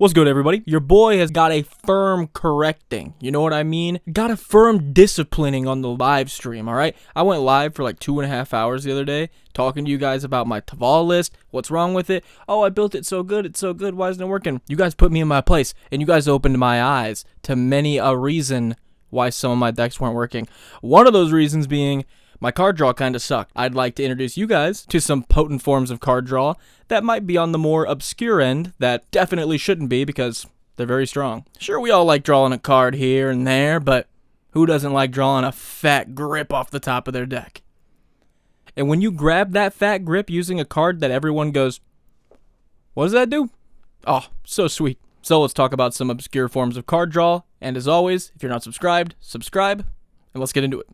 What's good, everybody? Your boy has got a firm correcting. You know what I mean? Got a firm disciplining on the live stream, alright? I went live for like 2.5 hours the other day, talking to you guys about my Taval list, what's wrong with it. Oh, I built it so good, why isn't it working? You guys put me in my place, and you guys opened my eyes to many a reason why some of my decks weren't working. One of those reasons being, my card draw kind of sucked. I'd like to introduce you guys to some potent forms of card draw that might be on the more obscure end, that definitely shouldn't be because they're very strong. Sure, we all like drawing a card here and there, but who doesn't like drawing a fat grip off the top of their deck? And when you grab that fat grip using a card that everyone goes, what does that do? Oh, so sweet. So let's talk about some obscure forms of card draw, and as always, if you're not subscribed, subscribe, and let's get into it.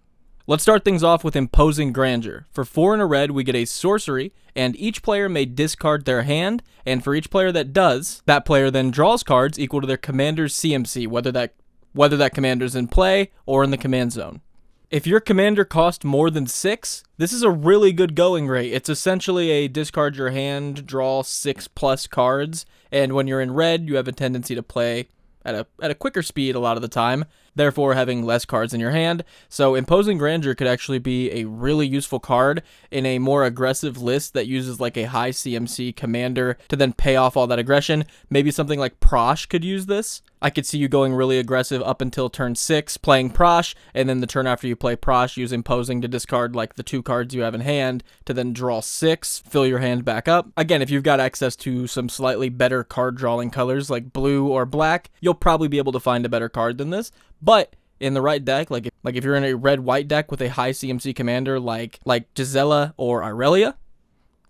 Let's start things off with Imposing Grandeur. For 4 and a red, we get a sorcery, and each player may discard their hand, and for each player that does, that player then draws cards equal to their commander's CMC, whether that commander's in play or in the command zone. If your commander cost more than 6, this is a really good going rate. It's essentially a discard your hand, draw 6+ cards, and when you're in red, you have a tendency to play at a quicker speed a lot of the time, therefore having less cards in your hand. So Imposing Grandeur could actually be a really useful card in a more aggressive list that uses like a high CMC commander to then pay off all that aggression. Maybe something like Prosh could use this. I could see you going really aggressive up until turn 6, playing Prosh, and then the turn after you play Prosh, use Imposing to discard like the 2 cards you have in hand to then draw 6, fill your hand back up. Again, if you've got access to some slightly better card drawing colors like blue or black, you'll probably be able to find a better card than this. But in the right deck, like if you're in a red-white deck with a high CMC commander like Gisela or Irelia,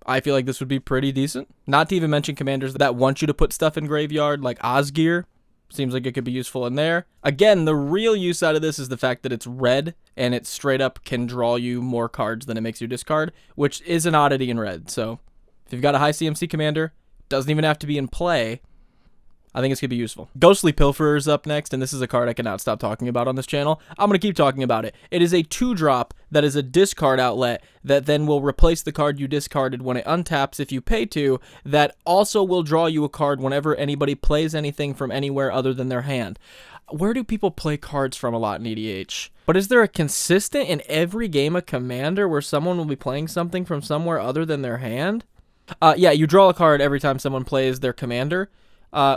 I feel like this would be pretty decent. Not to even mention commanders that want you to put stuff in graveyard like Osgir. Seems like it could be useful in there. Again, the real use out of this is the fact that it's red and it straight up can draw you more cards than it makes you discard, which is an oddity in red. So if you've got a high CMC commander, doesn't even have to be in play, I think it's going to be useful. Ghostly Pilfer is up next, and this is a card I cannot stop talking about on this channel. I'm going to keep talking about it. It is a 2-drop that is a discard outlet that then will replace the card you discarded when it untaps if you pay to, that also will draw you a card whenever anybody plays anything from anywhere other than their hand. Where do people play cards from a lot in EDH? But is there a consistent in every game of Commander where someone will be playing something from somewhere other than their hand? Yeah, you draw a card every time someone plays their commander.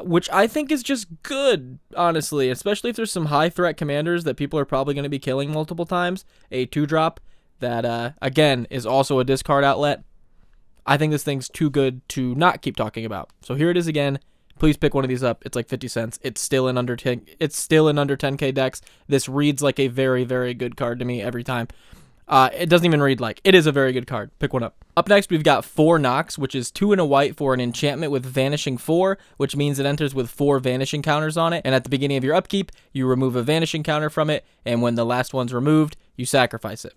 Which I think is just good, honestly, especially if there's some high threat commanders that people are probably going to be killing multiple times. A 2-drop that, again, is also a discard outlet. I think this thing's too good to not keep talking about. So here it is again. Please pick one of these up. It's like 50 cents. It's still in under 10K decks. This reads like a very, very good card to me every time. It doesn't even read like. It is a very good card. Pick one up. Up next, we've got 4 Nox, which is 2 and a white for an enchantment with Vanishing 4, which means it enters with 4 Vanishing counters on it, and at the beginning of your upkeep, you remove a Vanishing counter from it, and when the last one's removed, you sacrifice it.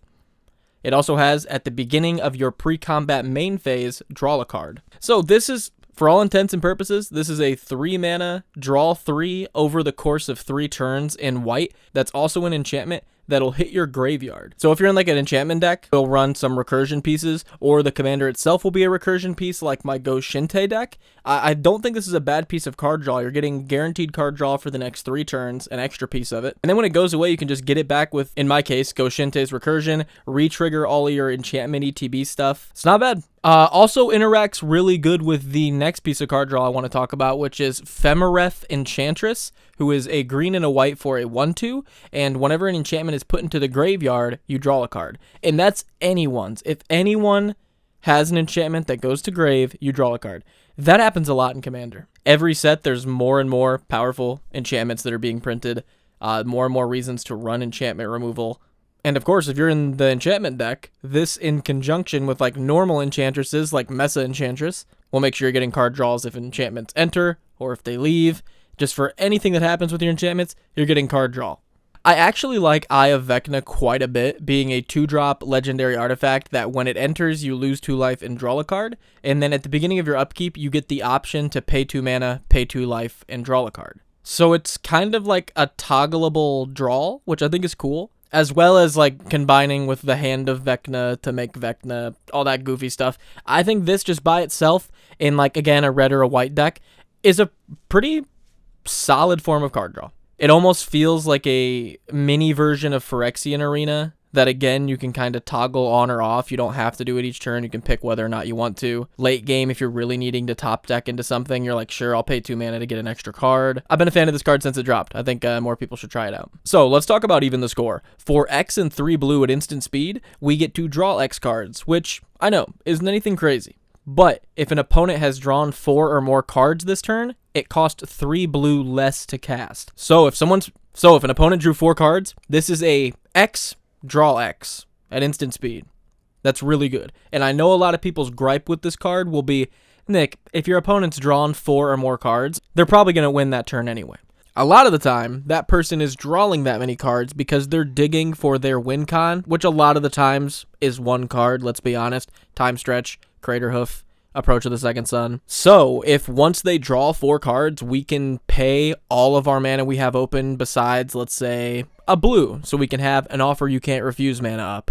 It also has, at the beginning of your pre-combat main phase, draw a card. So this is, for all intents and purposes, this is a 3-mana, draw 3 over the course of 3 turns in white. That's also an enchantment that'll hit your graveyard. So if you're in like an enchantment deck, it'll run some recursion pieces, or the commander itself will be a recursion piece like my Go Shinte deck. I don't think this is a bad piece of card draw. You're getting guaranteed card draw for the next 3 turns, an extra piece of it. And then when it goes away, you can just get it back with, in my case, Go Shinte's recursion, re-trigger all of your enchantment ETB stuff. It's not bad. Also interacts really good with the next piece of card draw I want to talk about, which is Femereth Enchantress, who is a green and a white for a 1/2, and whenever an enchantment is put into the graveyard, you draw a card. And that's anyone's. If anyone has an enchantment that goes to grave, you draw a card. That happens a lot in Commander. Every set, there's more and more powerful enchantments that are being printed, more and more reasons to run enchantment removal. And of course, if you're in the enchantment deck, this in conjunction with like normal enchantresses like Mesa Enchantress will make sure you're getting card draws if enchantments enter or if they leave. Just for anything that happens with your enchantments, you're getting card draw. I actually like Eye of Vecna quite a bit, being a 2-drop legendary artifact that when it enters, you lose 2 life and draw a card. And then at the beginning of your upkeep, you get the option to pay 2 mana, pay 2 life, and draw a card. So it's kind of like a toggleable draw, which I think is cool. As well as like combining with the Hand of Vecna to make Vecna, all that goofy stuff. I think this just by itself in like, again, a red or a white deck is a pretty solid form of card draw. It almost feels like a mini version of Phyrexian Arena that, again, you can kind of toggle on or off. You don't have to do it each turn. You can pick whether or not you want to. Late game, if you're really needing to top deck into something, you're like, sure, I'll pay 2 mana to get an extra card. I've been a fan of this card since it dropped. I think more people should try it out. So let's talk about even the score. For X and 3 blue at instant speed, we get to draw X cards, which I know isn't anything crazy. But if an opponent has drawn 4 or more cards this turn, it costs 3 blue less to cast. So if an opponent drew 4 cards, this is a X draw X at instant speed. That's really good. And I know a lot of people's gripe with this card will be, Nick, if your opponent's drawn 4 or more cards, they're probably going to win that turn anyway. A lot of the time, that person is drawing that many cards because they're digging for their win con, which a lot of the times is 1 card, let's be honest. Time Stretch, Crater Hoof, Approach of the Second Sun. So if once they draw 4 cards, we can pay all of our mana we have open besides, let's say, a blue, so we can have an Offer You Can't Refuse mana up.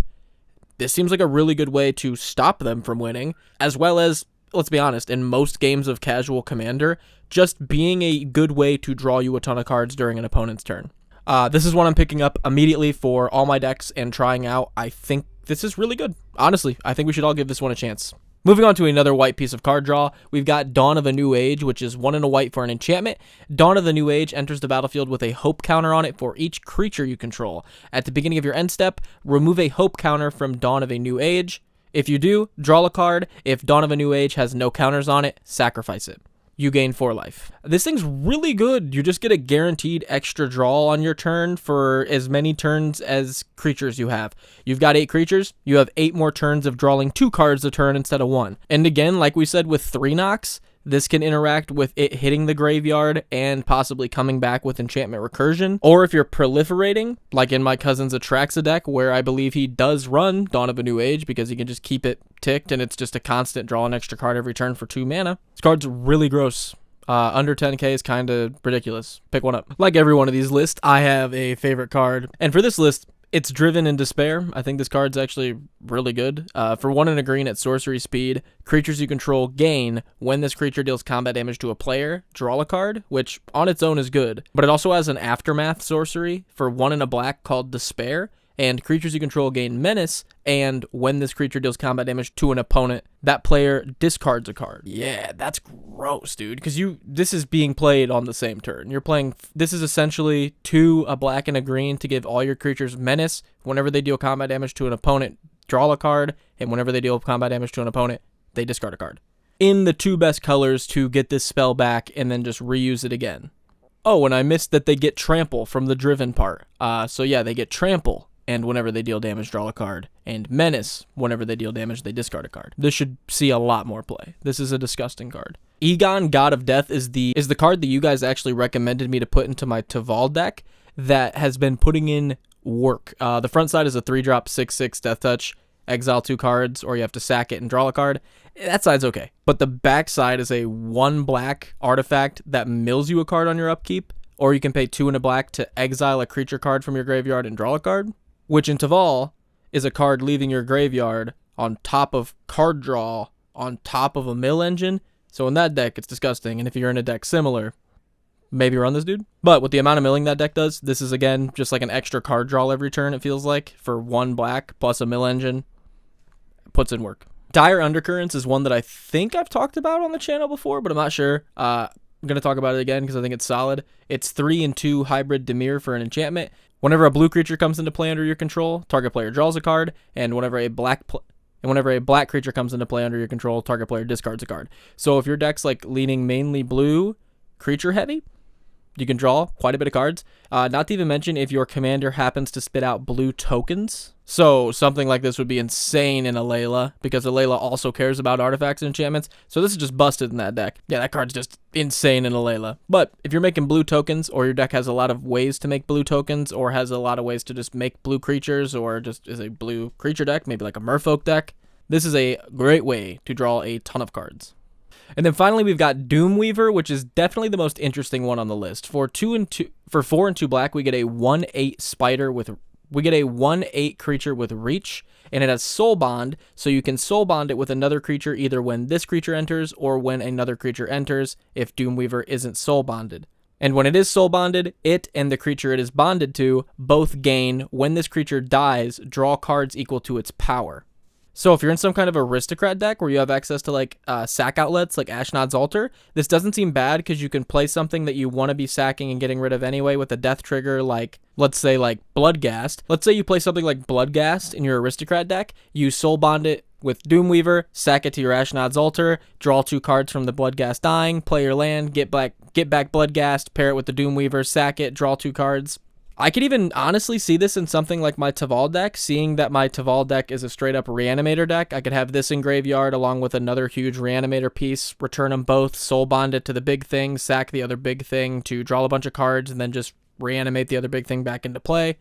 This seems like a really good way to stop them from winning, as well as, let's be honest, in most games of casual Commander, just being a good way to draw you a ton of cards during an opponent's turn. This is one I'm picking up immediately for all my decks and trying out. I think this is really good. Honestly, I think we should all give this one a chance. Moving on to another white piece of card draw, we've got Dawn of a New Age, which is 1 and a white for an enchantment. Dawn of the New Age enters the battlefield with a hope counter on it for each creature you control. At the beginning of your end step, remove a hope counter from Dawn of a New Age. If you do, draw a card. If Dawn of a New Age has no counters on it, sacrifice it. You gain 4 life. This thing's really good. You just get a guaranteed extra draw on your turn for as many turns as creatures you have. You've got 8 creatures. You have 8 more turns of drawing 2 cards a turn instead of 1. And again, like we said with 3 knocks, this can interact with it hitting the graveyard and possibly coming back with enchantment recursion. Or if you're proliferating, like in my cousin's Atraxa deck, where I believe he does run Dawn of a New Age because he can just keep it ticked and it's just a constant draw an extra card every turn for 2 mana. This card's really gross. Under 10k is kind of ridiculous. Pick one up. Like every one of these lists, I have a favorite card. And for this list, it's Driven in Despair. I think this card's actually really good. For 1 and a green at sorcery speed, creatures you control gain when this creature deals combat damage to a player. Draw a card, which on its own is good. But it also has an Aftermath sorcery for 1 and a black called Despair. And creatures you control gain Menace, and when this creature deals combat damage to an opponent, that player discards a card. Yeah, that's gross, dude, because this is being played on the same turn. You're playing, this is essentially 2, a black and a green to give all your creatures Menace. Whenever they deal combat damage to an opponent, draw a card, and whenever they deal combat damage to an opponent, they discard a card. In the 2 best colors to get this spell back and then just reuse it again. Oh, and I missed that they get Trample from the Driven part. So yeah, they get Trample. And whenever they deal damage, draw a card. And Menace, whenever they deal damage, they discard a card. This should see a lot more play. This is a disgusting card. Egon, God of Death, is the card that you guys actually recommended me to put into my Tval deck that has been putting in work. The front side is a 3-drop, 6/6 Death Touch. Exile 2 cards, or you have to sack it and draw a card. That side's okay. But the back side is a 1 black artifact that mills you a card on your upkeep. Or you can pay 2 and a black to exile a creature card from your graveyard and draw a card. Which in Tval is a card leaving your graveyard on top of card draw, on top of a mill engine. So in that deck, it's disgusting. And if you're in a deck similar, maybe run this dude. But with the amount of milling that deck does, this is, again, just like an extra card draw every turn, it feels like, for 1 black plus a mill engine. Puts in work. Dire Undercurrents is one that I think I've talked about on the channel before, but I'm not sure. I'm going to talk about it again because I think it's solid. It's 3 and 2 hybrid Dimir for an enchantment. Whenever a blue creature comes into play under your control, target player draws a card, and whenever a black creature comes into play under your control, target player discards a card. So if your deck's like leaning mainly blue, creature heavy, you can draw quite a bit of cards. Not to even mention if your commander happens to spit out blue tokens. So something like this would be insane in a Layla, because a Layla also cares about artifacts and enchantments. So this is just busted in that deck. Yeah, that card's just insane in a Layla. But if you're making blue tokens, or your deck has a lot of ways to make blue tokens, or has a lot of ways to just make blue creatures, or just is a blue creature deck, maybe like a Merfolk deck, this is a great way to draw a ton of cards. And then finally, we've got Doomw Weaver, which is definitely the most interesting one on the list. For 4 and 2 black, we get a 1/8 spider with. We get a 1/8 creature with reach, and it has soul bond, so you can soul bond it with another creature either when this creature enters or when another creature enters if Doomw Weaver isn't soul bonded. And when it is soul bonded, it and the creature it is bonded to both gain, when this creature dies, draw cards equal to its power. So if you're in some kind of aristocrat deck where you have access to like sack outlets like Ashnod's Altar, this doesn't seem bad because you can play something that you want to be sacking and getting rid of anyway with a death trigger like, let's say like Bloodghast. Let's say you play something like Bloodghast in your aristocrat deck, you soul bond it with Doomw Weaver, sack it to your Ashnod's Altar, draw 2 cards from the Bloodghast dying, play your land, get back Bloodghast, pair it with the Doomw Weaver, sack it, draw 2 cards. I could even honestly see this in something like my Taval deck, seeing that my Taval deck is a straight up Reanimator deck. I could have this in graveyard along with another huge Reanimator piece, return them both, soul bond it to the big thing, sack the other big thing to draw a bunch of cards, and then just reanimate the other big thing back into play.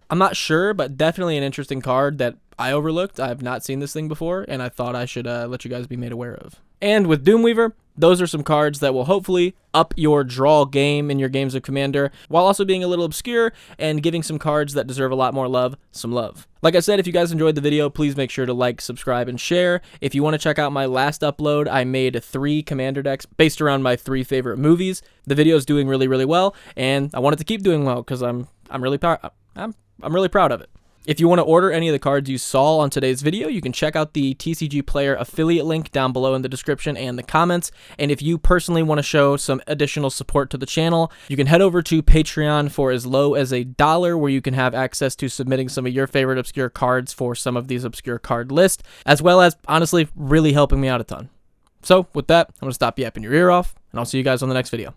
I'm not sure, but definitely an interesting card that I overlooked. I have not seen this thing before, and I thought I should let you guys be made aware of. And with Doomw Weaver, those are some cards that will hopefully up your draw game in your games of Commander, while also being a little obscure and giving some cards that deserve a lot more love, some love. Like I said, if you guys enjoyed the video, please make sure to like, subscribe, and share. If you want to check out my last upload, I made 3 Commander decks based around my 3 favorite movies. The video is doing really, really well, and I want it to keep doing well because I'm really proud of it. If you want to order any of the cards you saw on today's video, you can check out the TCG Player affiliate link down below in the description and the comments. And if you personally want to show some additional support to the channel, you can head over to Patreon for as low as $1, where you can have access to submitting some of your favorite obscure cards for some of these obscure card lists, as well as, honestly, really helping me out a ton. So with that, I'm going to stop yapping your ear off, and I'll see you guys on the next video.